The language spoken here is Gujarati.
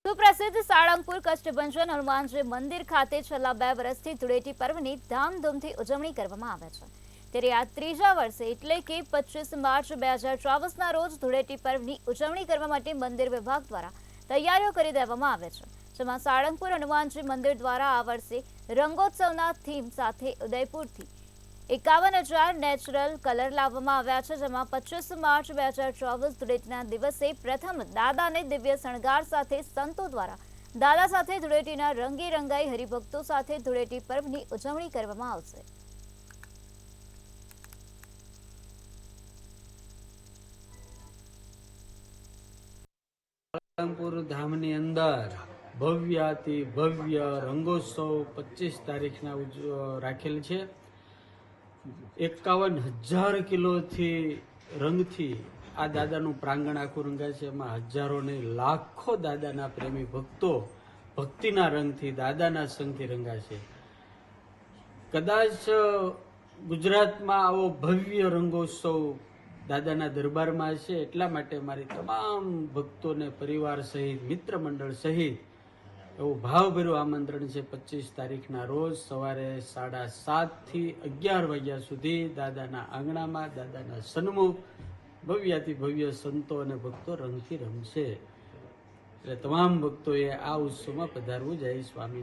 સુપ્રસિદ્ધ સાળંગપુર કષ્ટભંજન હનુમાનજી મંદિર ખાતે છેલ્લા 2 વર્ષથી ધૂળેટી પર્વની ધામધૂમથી ઉજવણી કરવામાં આવે છે। ત્યારે આ ત્રીજા વર્ષે એટલે કે 25 માર્ચ 2024ના રોજ ધૂળેટી પર્વની ઉજવણી કરવા માટે મંદિર વિભાગ દ્વારા તૈયારીઓ કરી દેવામાં આવે છે। જેમાં સાળંગપુર હનુમાનજી મંદિર દ્વારા આ વર્ષે રંગોત્સવના થીમ સાથે ઉદયપુરથી 51,000 નેચરલ કલર લાવવામાં આવ્યા છે। જેમાં 25 માર્ચ 2024 ધૂળેટીના દિવસે પ્રથમ દાદાને દિવ્ય શણગાર સાથે સંતો દ્વારા દાદા સાથે ધૂળેટીના રંગે રંગાઈ હરિભક્તો સાથે ધૂળેટી પર્વની ઉજવણી કરવામાં આવશે। સાળંગપુર ધામની અંદર ભવ્યાતિ ભવ્ય રંગોત્સવ 25 તારીખના રાખેલ છે। 51,000 કિલોથી રંગથી આ દાદાનું પ્રાંગણ આખું રંગાય છે। એમાં હજારો ને લાખો દાદાના પ્રેમી ભક્તો ભક્તિના રંગથી દાદાના સંગથી રંગાશે। કદાચ ગુજરાતમાં આવો ભવ્ય રંગોત્સવ દાદાના દરબારમાં છે। એટલા માટે મારી તમામ ભક્તોને પરિવાર સહિત મિત્ર મંડળ સહિત એવું ભાવભર્યું આમંત્રણ છે। 25 તારીખના રોજ સવારે 7:30 થી 11 વાગ્યા સુધી દાદાના આંગણામાં દાદાના સન્મુખ ભવ્યાથી ભવ્ય સંતો અને ભક્તો રંગથી રમશે। એટલે તમામ ભક્તોએ આ ઉત્સવમાં પધારવું। જય સ્વામી।